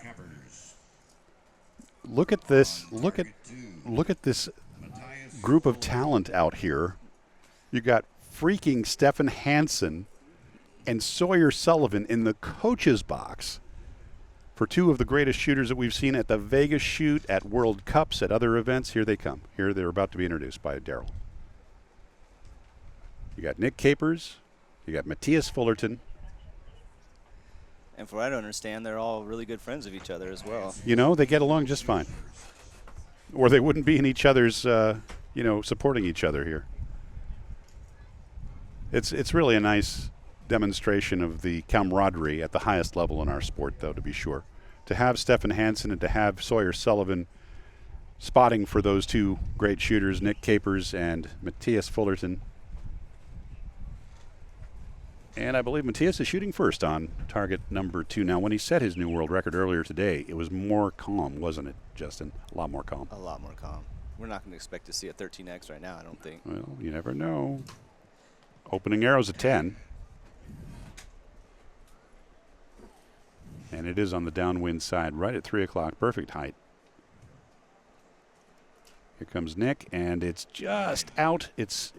Kappers. Look at this. Look at this group of talent out here. You got freaking Stefan Hansen and Sawyer Sullivan in the coach's box for two of the greatest shooters that we've seen at the Vegas shoot, at World Cups, at other events. Here they come. Here they're about to be introduced by Daryl. You got Nick Kappers. You got Matthias Fullerton. And for what I don't understand, they're all really good friends of each other as well. You know, they get along just fine. Or they wouldn't be in each other's, supporting each other here. It's really a nice demonstration of the camaraderie at the highest level in our sport, though, to be sure. To have Stefan Hansen and to have Sawyer Sullivan spotting for those two great shooters, Nick Kappers and Matthias Fullerton. And I believe Matthias is shooting first on target number 2. Now, when he set his new world record earlier today, it was more calm, wasn't it, Justin? A lot more calm. A lot more calm. We're not going to expect to see a 13X right now, I don't think. Well, you never know. Opening arrow's a 10. And it is on the downwind side, right at 3 o'clock. Perfect height. Here comes Nick, and it's just out. It's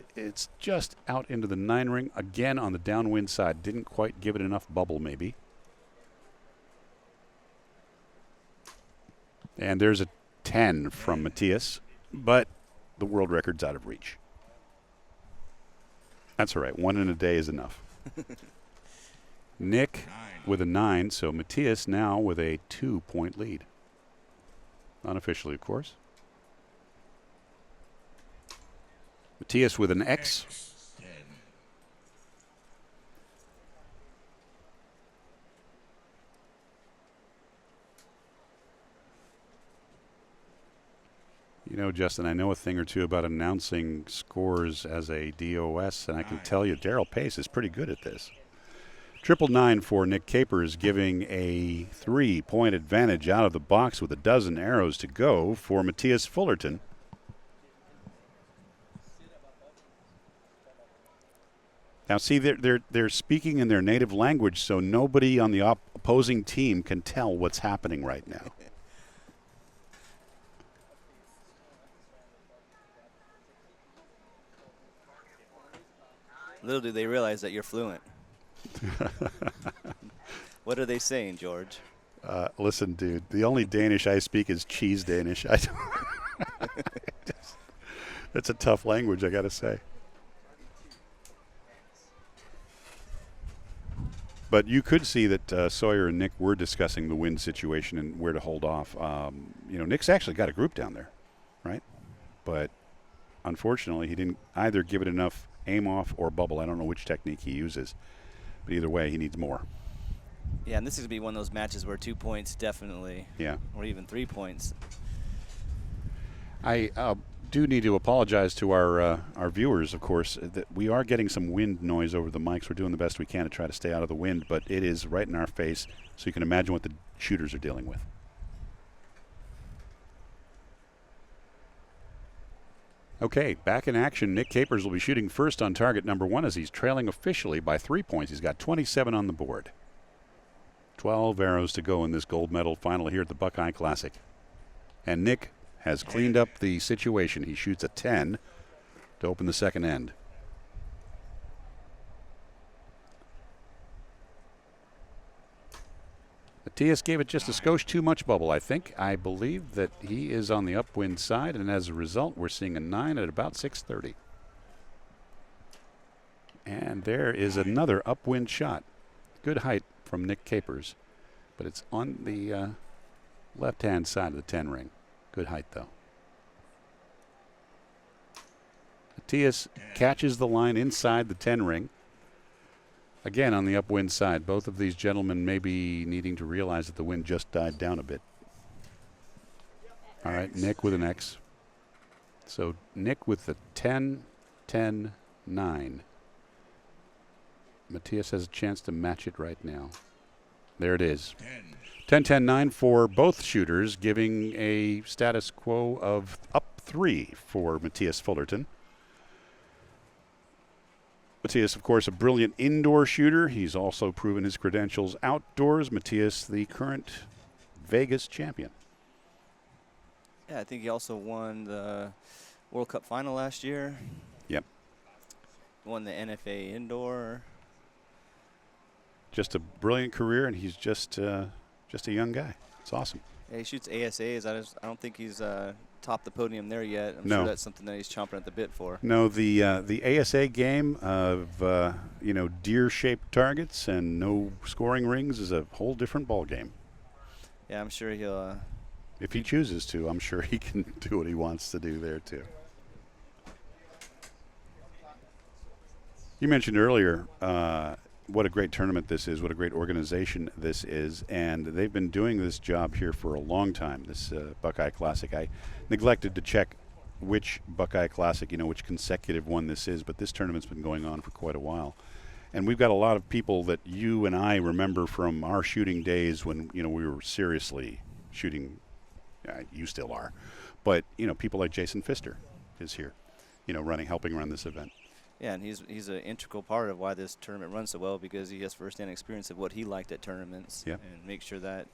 just out into the 9 ring. Again on the downwind side. Didn't quite give it enough bubble, maybe. And there's a 10 from Matthias, but the world record's out of reach. That's all right. 1 in a day is enough. Nick with a 9, so Matthias now with a 2-point lead. Unofficially, of course. Matthias with an X. You know, Justin, I know a thing or two about announcing scores as a DOS, and I can tell you Daryl Pace is pretty good at this. 999 for Nick Kappers, giving a 3-point advantage out of the box with a dozen arrows to go for Matthias Fullerton. Now, see, they're speaking in their native language, so nobody on the opposing team can tell what's happening right now. Little do they realize that you're fluent. What are they saying, George? Listen, dude, the only Danish I speak is cheese Danish. It's a tough language, I got to say. But you could see that Sawyer and Nick were discussing the wind situation and where to hold off. Nick's actually got a group down there, right? But unfortunately, he didn't either give it enough aim off or bubble. I don't know which technique he uses. But either way, he needs more. Yeah, and this is going to be one of those matches where 2 points definitely, or even 3 points. I do need to apologize to our viewers, of course, that we are getting some wind noise over the mics. We're doing the best we can to try to stay out of the wind, but it is right in our face, so you can imagine what the shooters are dealing with. Okay, back in action. Nick Kappers will be shooting first on target number 1 as he's trailing officially by 3 points. He's got 27 on the board. 12 arrows to go in this gold medal final here at the Buckeye Classic. And Nick has cleaned up the situation. He shoots a 10 to open the second end. Matthias gave it just a skosh too much bubble, I think. I believe that he is on the upwind side, and as a result, we're seeing a 9 at about 6:30. And there is another upwind shot. Good height from Nick Kappers, but it's on the left-hand side of the 10 ring. Good height, though. Matthias catches the line inside the 10 ring. Again, on the upwind side, both of these gentlemen may be needing to realize that the wind just died down a bit. All right, Nick with an X. So Nick with the 10, 10, 9. Matthias has a chance to match it right now. There it is. 10, 10, 9 for both shooters, giving a status quo of up 3 for Matthias Fullerton. Matthias, of course, a brilliant indoor shooter. He's also proven his credentials outdoors. Matthias, the current Vegas champion. Yeah, I think he also won the World Cup final last year. Yep. Won the NFA indoor. Just a brilliant career, and he's just a young guy. It's awesome. Yeah, he shoots ASAs. I don't think he's topped the podium there yet. I'm No. sure that's something that he's chomping at the bit for. No, the ASA game of deer-shaped targets and no scoring rings is a whole different ball game. Yeah, I'm sure he'll. If he chooses to, I'm sure he can do what he wants to do there too. You mentioned earlier what a great tournament this is, what a great organization this is, and they've been doing this job here for a long time, this Buckeye Classic. I neglected to check which Buckeye Classic, which consecutive one this is, but this tournament's been going on for quite a while. And we've got a lot of people that you and I remember from our shooting days when, we were seriously shooting. You still are. But, people like Jason Pfister is here, helping run this event. Yeah, and he's an integral part of why this tournament runs so well, because he has firsthand experience of what he liked at tournaments. Yep. And make sure that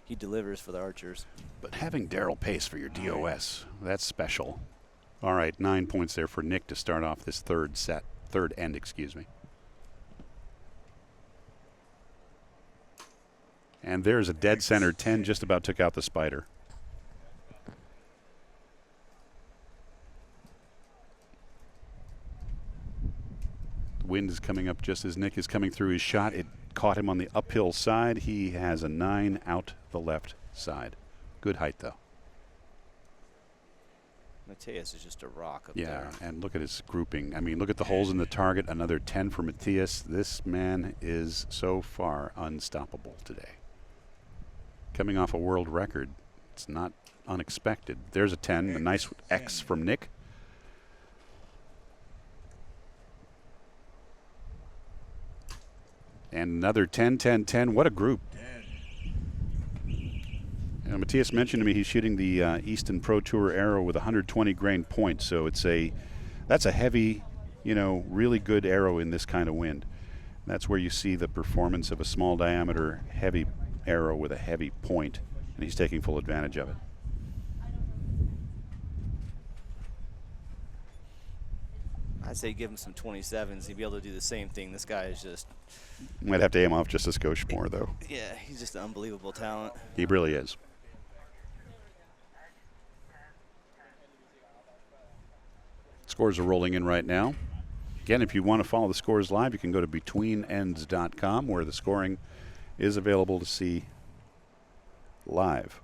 he delivers for the archers. But having Daryl Pace for your DOS, that's special. All right, 9 points there for Nick to start off this third end. And there's a dead center 10, just about took out the spider. The wind is coming up just as Nick is coming through his shot. It caught him on the uphill side. He has a 9 out the left side. Good height, though. Matthias is just a rock up there. Yeah, and look at his grouping. I mean, look at the holes in the target. Another 10 for Matthias. This man is so far unstoppable today. Coming off a world record, it's not unexpected. There's a 10, a nice X from Nick. And another 10, 10, 10. What a group. Matthias mentioned to me he's shooting the Easton Pro Tour arrow with 120 grain point, so that's a heavy, really good arrow in this kind of wind. That's where you see the performance of a small diameter heavy arrow with a heavy point, and he's taking full advantage of it. I'd say give him some 27s. He'd be able to do the same thing. This guy is just... Might have to aim off just a skosh more, though. Yeah, he's just an unbelievable talent. He really is. Scores are rolling in right now. Again, if you want to follow the scores live, you can go to betweenends.com, where the scoring is available to see live.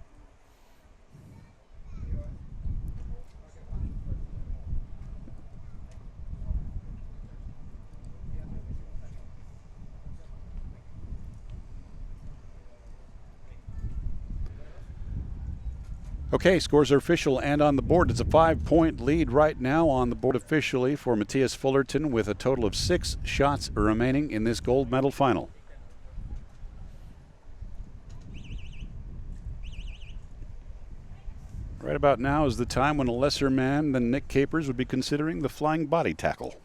Okay, scores are official and on the board. It's a 5-point lead right now on the board officially for Matthias Fullerton, with a total of 6 shots remaining in this gold medal final. Right about now is the time when a lesser man than Nick Kappers would be considering the flying body tackle.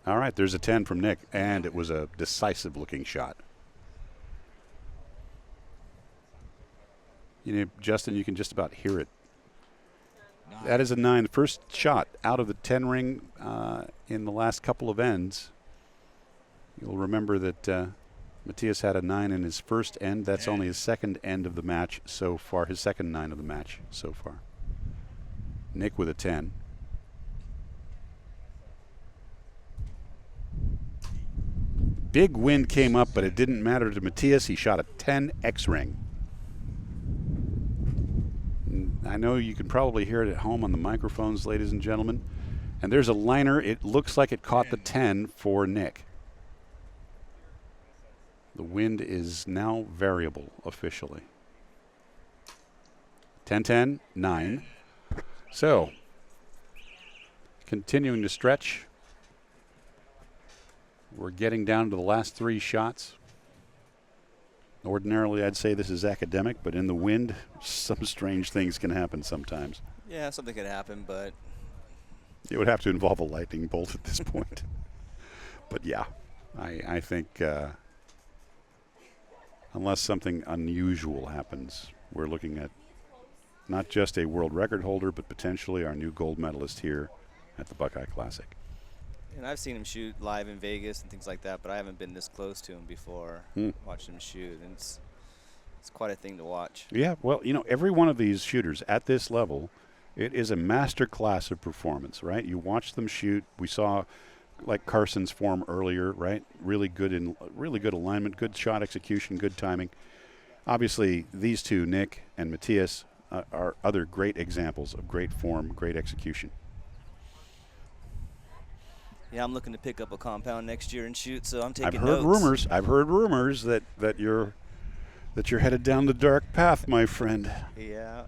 All right, there's a 10 from Nick, and it was a decisive-looking shot. Justin, you can just about hear it. That is a 9. The first shot out of the 10 ring in the last couple of ends. You'll remember that Matthias had a 9 in his first end. That's only his second end of the match so far, his second 9 of the match so far. Nick with a 10. Big wind came up, but it didn't matter to Matthias. He shot a 10 X-ring. I know you can probably hear it at home on the microphones, ladies and gentlemen. And there's a liner. It looks like it caught the 10 for Nick. The wind is now variable officially. 10-10, 9. So, continuing to stretch. We're getting down to the last 3 shots. Ordinarily, I'd say this is academic, but in the wind, some strange things can happen sometimes. Yeah, something could happen, but it would have to involve a lightning bolt at this point. But yeah, I think unless something unusual happens, we're looking at not just a world record holder, but potentially our new gold medalist here at the Buckeye Classic. And I've seen him shoot live in Vegas and things like that, but I haven't been this close to him before. Watched him shoot, and it's quite a thing to watch. Yeah, well, you know, every one of these shooters at this level, it is a master class of performance, right? You watch them shoot. We saw, like Carson's form earlier, right? Really good alignment, good shot execution, good timing. Obviously, these two, Nick and Matthias, are other great examples of great form, great execution. Yeah, I'm looking to pick up a compound next year and shoot, so I'm taking notes. I've heard rumors that you're headed down the dark path, my friend. Yeah.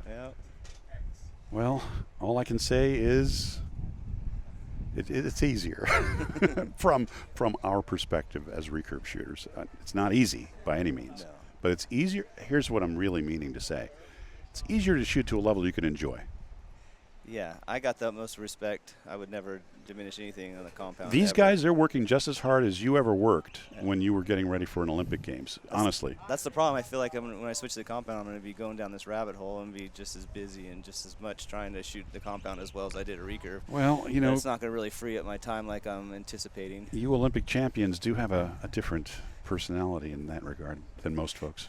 Well, all I can say is it's easier from our perspective as recurve shooters. It's not easy by any means, but it's easier. Here's what I'm really meaning to say. It's easier to shoot to a level you can enjoy. Yeah, I got the utmost respect. I would never diminish anything on the compound. These guys, they're working just as hard as you ever worked when you were getting ready for an Olympic Games, honestly. That's the problem. I feel like when I switch to the compound, I'm going to be going down this rabbit hole and be just as busy and just as much trying to shoot the compound as well as I did a recurve. Well, you know, it's not going to really free up my time like I'm anticipating. You Olympic champions do have a different personality in that regard than most folks.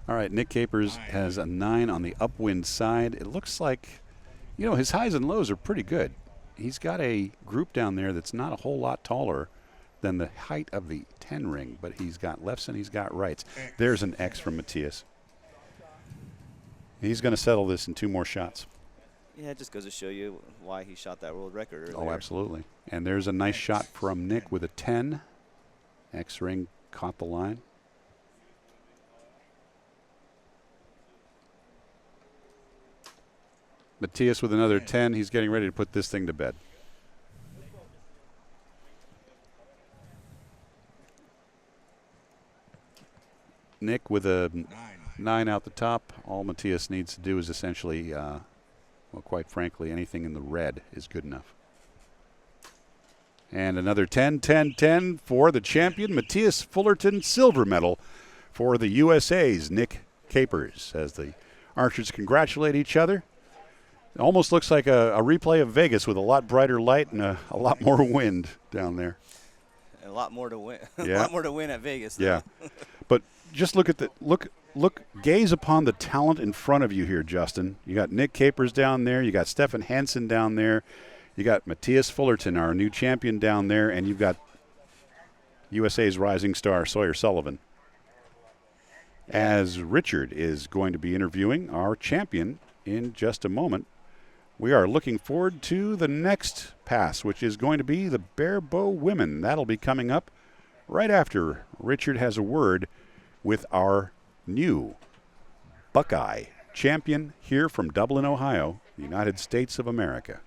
All right, Nick Kappers has a 9 on the upwind side. It looks like, you know, his highs and lows are pretty good. He's got a group down there that's not a whole lot taller than the height of the 10 ring, but he's got lefts and he's got rights. There's an X from Matthias. He's going to settle this in 2 more shots. Yeah, it just goes to show you why he shot that world record earlier. Oh, absolutely. And there's a nice shot from Nick with a 10. X ring caught the line. Matthias with another 10. He's getting ready to put this thing to bed. Nick with a 9 out the top. All Matthias needs to do is essentially, well, quite frankly, anything in the red is good enough. And another 10, 10, 10 for the champion, Matthias Fullerton, silver medal for the USA's Nick Kappers, as the archers congratulate each other. It almost looks like a replay of Vegas with a lot brighter light and a lot more wind down there. A lot more to win. Yeah. A lot more to win at Vegas. Yeah. But just look at gaze upon the talent in front of you here, Justin. You got Nick Kappers down there. You got Stefan Hansen down there. You got Matthias Fullerton, our new champion, down there. And you've got USA's rising star, Sawyer Sullivan. As Richard is going to be interviewing our champion in just a moment. We are looking forward to the next pass, which is going to be the bare bow women. That'll be coming up right after Richard has a word with our new Buckeye champion here from Dublin, Ohio, the United States of America.